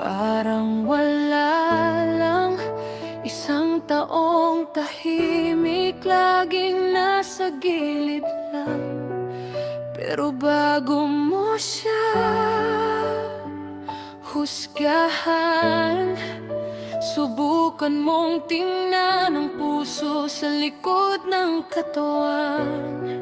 Parang wala lang, isang taong tahimik, laging nasa gilid lang. Pero bago mo siya husgahan, subukan mong tingnan ang puso sa likod ng katawan.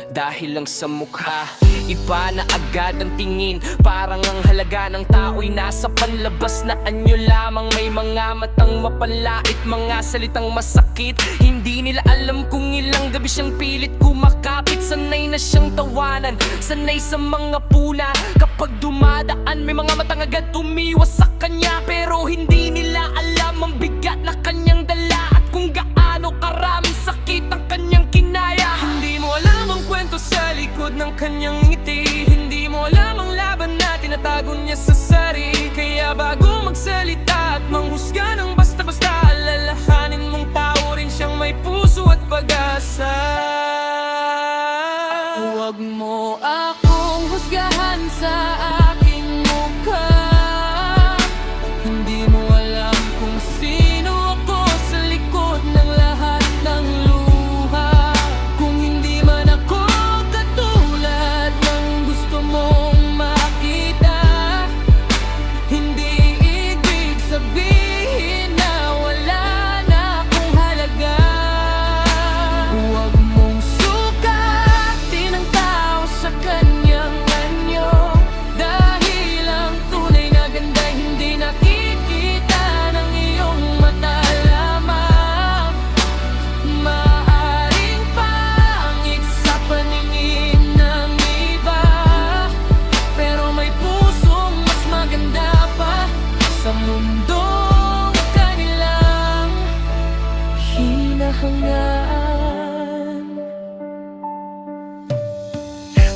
Dahil lang sa mukha, iba na agad ang tingin. Parang ang halaga ng tao'y nasa panlabas na anyo lamang. May mga matang mapanlait, mga salitang masakit. Hindi nila alam kung ilang gabi siyang pilit kumakapit. Sanay na siyang tawanan, sanay sa mga puna. Kapag dumadaan, may mga matang agad tumiwas sa kanya. Pero hindi nila alam ang bigat na kanyang dala at kung gaano karaming sakit ang kanyang kinaya. Hindi mo alam ang kwento sa likod ng kanyang ngiti. Hindi mo alam ang laban na tinatago niya sa sarili. Kaya bago magsalita at manghusga ng basta-basta, alalahanin mong tao rin siyang may puso at pag-asa. Huwag mo akong husgahan sa aking mukha. Hindi mo alam kung sino ako sa likod ng lahat ng luha. Kung hindi man ako katulad ng gusto mong makita, hindi ibig sabihin na wala na akong halaga. Huwag mong sukatin ang tao sa kanyang anyo, dahil ang tunay na ganda hindi nakikita ng iyong mata lamang. Maaring pangit sa paningin ng iba, pero may pusong mas maganda pa sa mundong kanilang hinahangaan.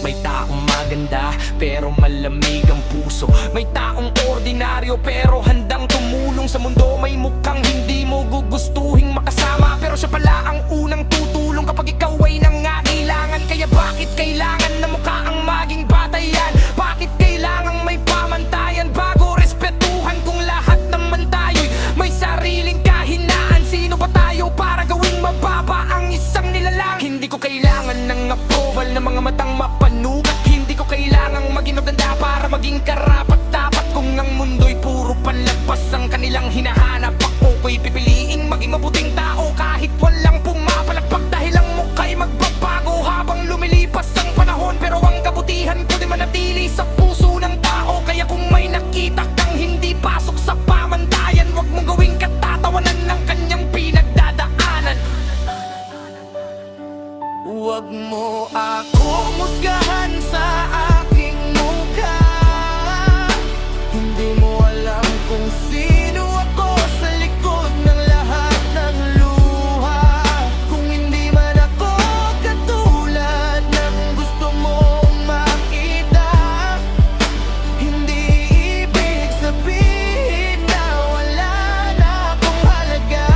May taong maganda pero malamig ang puso. May taong ordinaryo pero handang tumulong sa mundo. May mukhang hindi mo gugustuhing makasama, pero siya pala ang unang tutulong kapag ikaw ay nangangailangan. Kaya bakit kailangan na mukha ang maging batayan? Bakit kailangang may pamantayan bago respetuhan kung lahat naman tayo'y may sariling kahinaan? Sino ba tayo para gawing mababa ang isang nilalang? Hindi ko kailangan ng approval ng mga matang mapanugat. Hindi ko kailangang maging maganda para maging karapat-dapat. Kung ang mundo'y puro panlagpas ang kanilang hinahanap, ako ko'y pipiliing maging mabuting tao kahit walang pumapalagpak. Dahil ang mukha'y magbabago habang lumilipas ang panahon, pero ang kabutihan ko di manatili sa puso ng tao. Kaya kung may nakita kang hindi pasok sa pamantayan, wag mong gawing katatawanan ng kanyang pinagdadaanan. Huwag mo akong husgahan sa aking mukha. Hindi mo alam kung sino ako sa likod ng lahat ng luha. Kung hindi man ako katulad ng gusto mong makita, hindi ibig sabihin na wala na akong halaga.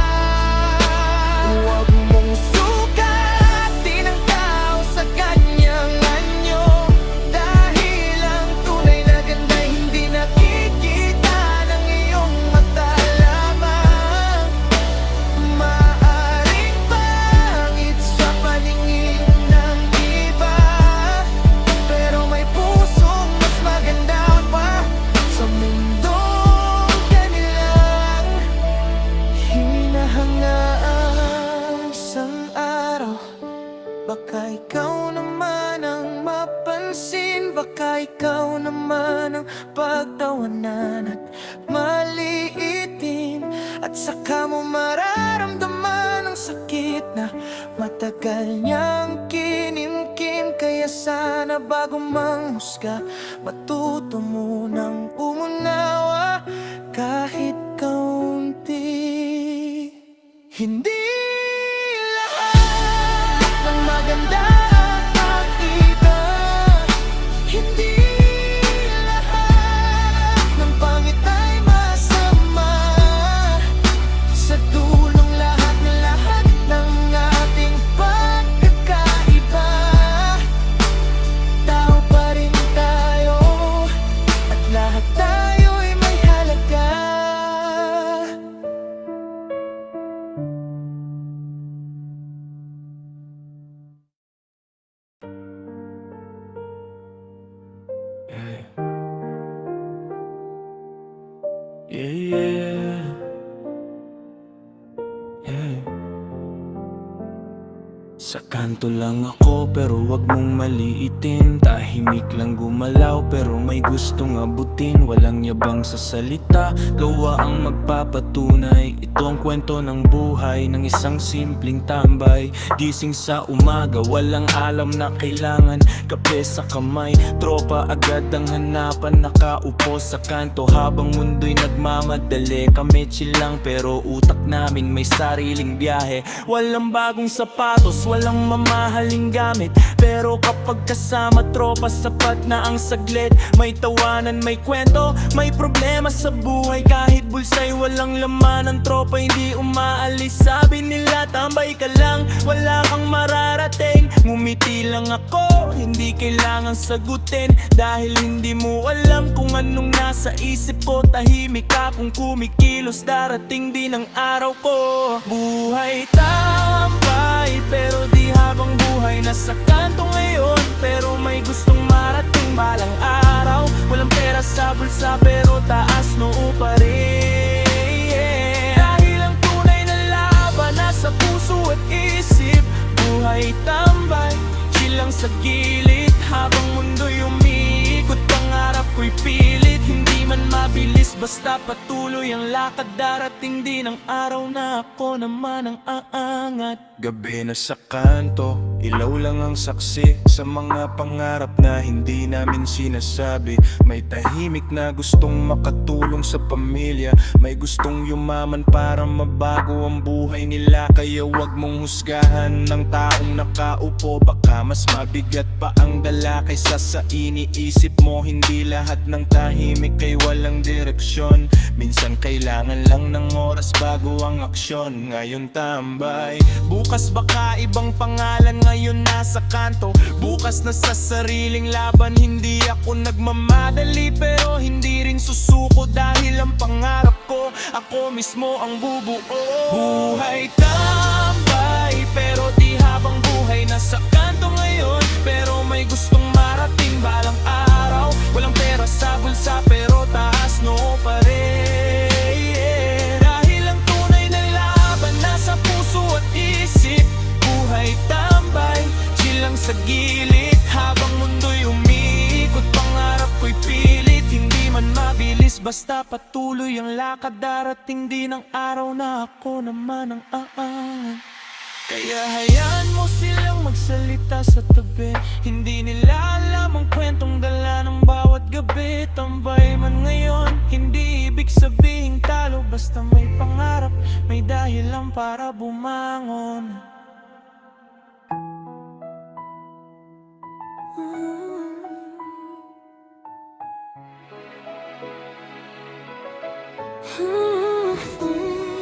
Huwag mong sukatin ang tao sa kanyang anyo, dahil ang tunay na ganda hindi nakikita ng iyong mata lamang. Maaring pangit sa paningin ng iba, pero may pusong mas maganda pa sa mundong kanilang hinahangaan. Isang araw, baka ikaw naman ang mapansin, baka ikaw naman ang pagtawanan at maliitin. At saka mo mararamdaman ang sakit na matagal niyang kinimkim. Kaya sana bago manghusga, matuto munang umunawa kahit kaunti. Hindi lahat ng maganda ang makita. Hindi lahat ng pangit ay masama. Sa dulong lahat ng ating pagkakaiba, tao pa rin tayo at lahat Yeah. Sa kanto lang ako pero wag mong maliitin. Tahimik lang gumalaw pero may gustong abutin. Walang yabang sa salita, gawa ang magpapatunay. Ito ang kwento ng buhay ng isang simpleng tambay. Gising sa umaga, walang alam na kailangan kape sa kamay. Tropa agad ang hanapan, nakaupo sa kanto habang mundo'y nagmamadali. Kami chill lang pero utak namin may sariling biyahe. Walang bagong sapatos, walang mamahaling gamit, pero kapag kasama tropa sapat na ang saglit. May tawanan, may kwento, may problema sa buhay. Kahit bulsa'y walang laman, ang tropa hindi umaalis. Sabi nila tambay ka lang, wala kang mararating. Ngumiti lang ako, hindi kailangan sagutin, dahil hindi mo alam kung anong nasa isip ko. Tahimik akong kumikilos, darating din ang araw ko. Buhay tambay, pero di habang buhay nasa kanto ngayon. Pero may gustong marating balang araw. Walang pera sa bulsa pero taas noo pa rin. Dahil ang tunay na laban nasa puso at isip. Buhay tambay, chill lang sa gilid habang mundo'y umiikot. Pangarap ko'y pilit, hindi man mabilis, basta patuloy ang lakad. Darating din ang araw na ako naman ang aangat. Gabi na sa kanto, ilaw lang ang saksi sa mga pangarap na hindi namin sinasabi. May tahimik na gustong makatulong sa pamilya, may gustong yumaman para mabago ang buhay nila. Kaya wag mong husgahan ng taong nakaupo, baka mas mabigat pa ang dala kaysa sa iniisip mo. Hindi lahat ng tahimik ay walang direksyon, minsan kailangan lang ng oras bago ang aksyon. Ngayon tambay, bukas baka ibang pangalan. Ngayon nasa kanto, bukas na sa sariling laban. Hindi ako nagmamadali pero hindi rin susuko, dahil ang pangarap ko, ako mismo ang bubuo. Buhay tambay, pero di habang buhay nasa kanto ngayon. Pero may gustong marating balang araw. Walang pera sa bulsa pero taas noo pa rin. Dahil ang tunay na laban nasa puso at isip. Buhay tambay, chill lang sa gilid habang mundo'y umiikot. Pangarap ko'y pilit, hindi man mabilis, basta patuloy ang lakad. Darating din ang araw na ako naman ang aangat. Kaya hayaan mo silang magsalita sa tabi, hindi nila alam ang kwentong dala ng bawat gabi. Tambay man ngayon, hindi ibig sabihing talo, basta may pangarap, may dahilan para bumangon.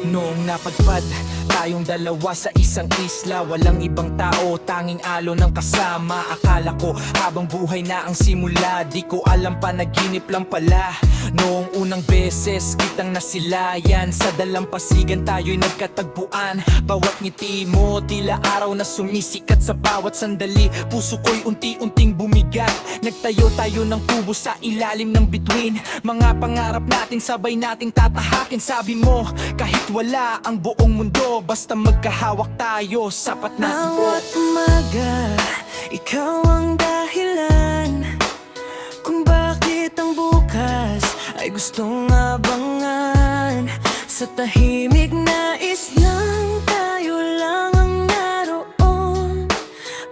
Noong napadpad tayong dalawa sa isang isla, walang ibang tao, tanging alon ang kasama. Akala ko habang buhay na ang simula, di ko alam panaginip lang pala. Noong unang beses kitang nasilayan, sa dalampasigan tayo'y nagkatagpuan. Bawat ngiti mo tila araw na sumisikat sa bawat sandali. Puso ko'y unti-unting bumigat, nagtayo tayo ng kubo sa ilalim ng bituin. Mga pangarap natin sabay nating tatahakin. Sabi mo kahit wala ang buong mundo, basta magkahawak tayo, sapat na ito. Bawat umaga, ikaw ang dahilan kung bakit ang bukas ay gustong abangan. Sa tahimik nais lang tayo lang ang naroon,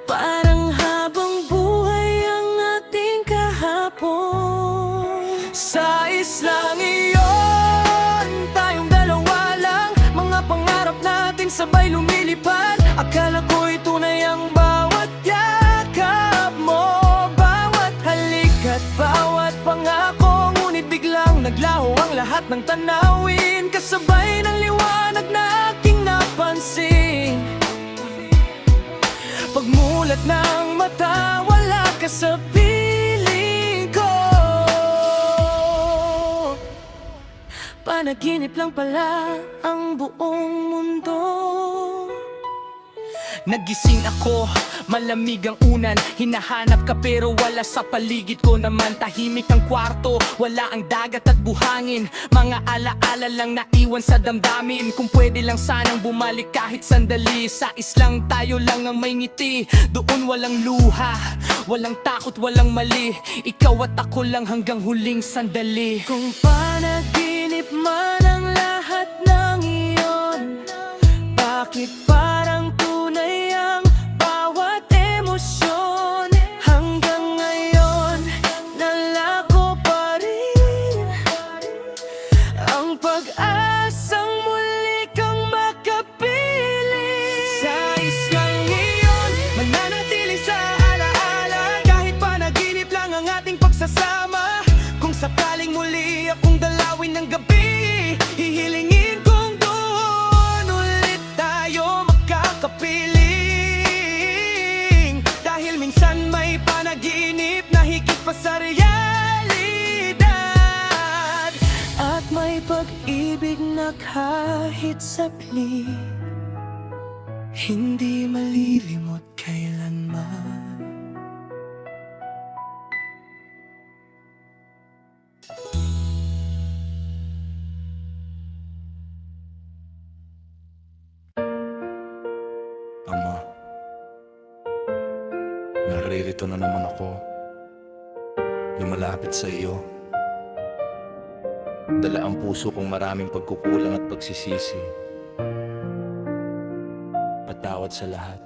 parang habang buhay ang ating kahapon. Sa islang iyon, tayong dalawa lang, mga pangarap natin sabay lumilipad. Akala ko'y tunay ang bawat yakap mo, bawat halik at bawat pangako. Ngunit biglang naglaho ang lahat ng tanawin, kasabay ng liwanag na aking napansin. Pagmulat ng mata, wala ka sa piling ko. Panaginip lang pala ang buong mundo. Nagising ako malamig ang unan. Hinahanap ka pero wala sa paligid ko naman. Tahimik ang kwarto, wala ang dagat at buhangin. Mga alaala lang naiwan sa damdamin. Kung pwede lang sanang bumalik kahit sandali. Sa islang tayo lang ang may ngiti. Doon walang luha, walang takot, walang mali. Ikaw at ako lang hanggang huling sandali. Kung panaginip man ang lahat ng iyon, bakit parang tunay ang bawat emosyon? Hanggang ngayon, nalako pa rin ang pag-asang muli kang makapiling. Sa islang iyon, mananatili sa alaala. Kahit panaginip lang ang ating pagsasama. Kung sakaling muli akong dalawin ng gabi, hihilingin kong doon ulit tayo makakapiling. Dahil minsan may panaginip na higit pa sa realidad. At may pag-ibig na kahit sapli hindi malilimot kailanman. Ama, naririto na naman ako. Lumalapit sa iyo. Dala ang puso kong maraming pagkukulang at pagsisisi. Patawad sa lahat.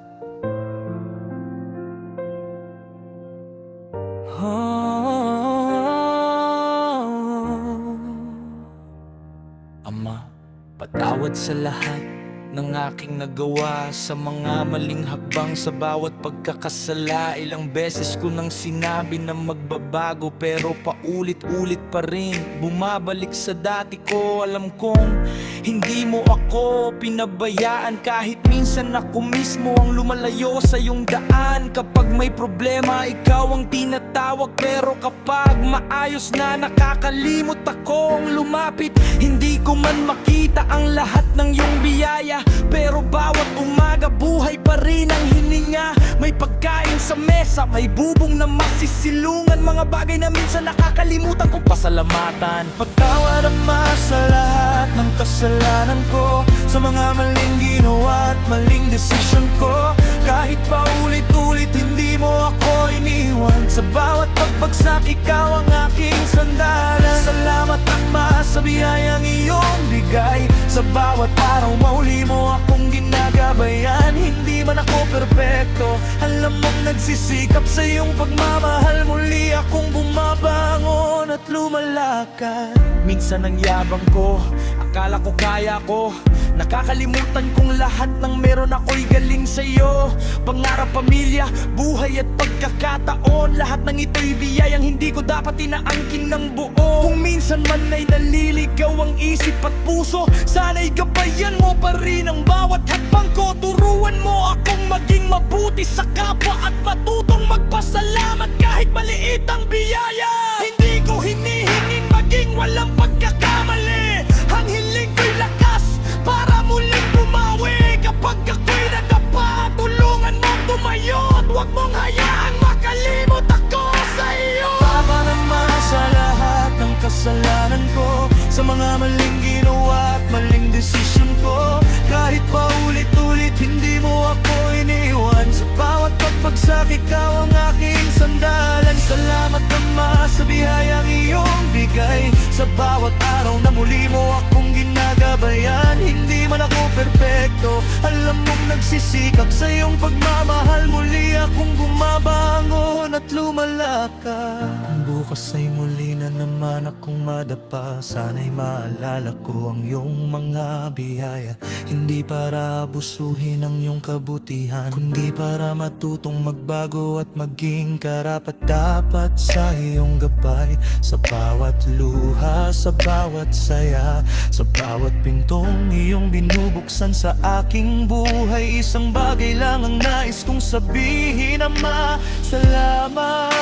Ama, patawad sa lahat ng aking nagawa, sa mga maling hakbang, sa bawat pagkakasala. Ilang beses ko nang sinabi na magbabago, pero paulit-ulit pa rin bumabalik sa dati ko. Alam kong hindi mo ako pinabayaan, kahit minsan ako mismo ang lumalayo sa iyong daan. Kapag may problema, ikaw ang tinatawag, pero kapag maayos na, nakakalimot akong lumapit. Hindi ko man makita ang lahat ng iyong biyaya, pero bawat umaga buhay pa rin ang hininga. May pagkain sa mesa, may bubong na masisilungan, mga bagay na minsan nakakalimutan kong pasalamatan. Patawad Ama sa lahat ng kasalanan ko, sa mga maling ginawa at maling desisyon ko. Kahit pa ulit-ulit hindi mo ako iniwan, sa bawat pagbagsak ikaw ang aking sandalan. Salamat Ama sa biyayang iyong bigay, sa bawat araw mauli mo akong ginagabayan. Hindi man ako perpekto, alam mong nagsisikap sa iyong pagmamahal. Muli akong bumabangon at lumalakad. Minsan ang yabang ko, akala ko kaya ko. Nakakalimutan kong lahat ng meron ako'y galing sa'yo. Pangarap, pamilya, buhay at pagkakataon, lahat ng ito'y biyayang hindi ko dapat inaangkin ng buo. Kung minsan man ay naliligaw ang isip at puso, sana'y gabayan mo pa rin ang bawat hakbang ko. Turuan mo akong maging mabuti sa kapwa at matutong magpasalamat kahit maliit ang biyaya. Hindi ko hinihinging maging walang pagkakamali, ang hiling ko'y lakas para muling bumawi. Kapag ako'y nadapa, tulungan mong tumayo at huwag mong hayaang makalimot ako sa iyo. Tama naman sa lahat ng kasalanan ko, sa mga maling ginawa at maling desisyon ko. Kahit pa ulit-ulit hindi mo ako iniwan, sa bawat pagpagsak ikaw ang aking sandalan. Salamat Ama sa biyayang iyong bigay, sa bawat araw na muli mo akong ginagabayan. Hindi man ako perpekto, alam mong nagsisikap sa iyong pagmamahal. Muli akong bumabangon at lumalakad. Bukas ay muli na naman akong madapa, sana'y maalala ko ang iyong mga biyaya. Hindi para abusuhin ang iyong kabutihan, kundi para matutong magbago at maging karapat-dapat sa iyong gabay. Sa bawat luha, sa bawat saya, sa bawat pintong iyong binubuksan sa aking buhay, isang bagay lang ang nais kong sabihin: Ama, salamat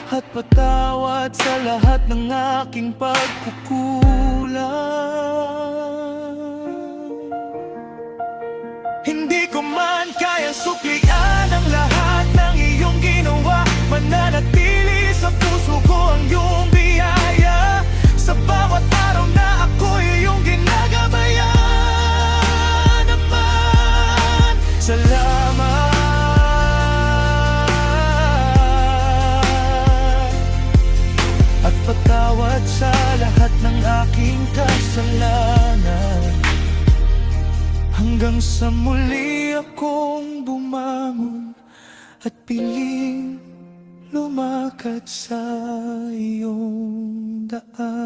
at patawad sa lahat ng aking pagkukulang. Hindi ko man kaya iyong biyaya sa bawat araw na ako'y iyong ginagabayan naman. Salamat. At patawad sa lahat ng aking kasalanan. Hanggang sa muli akong bumangon at piling lumakad sa iyong daan.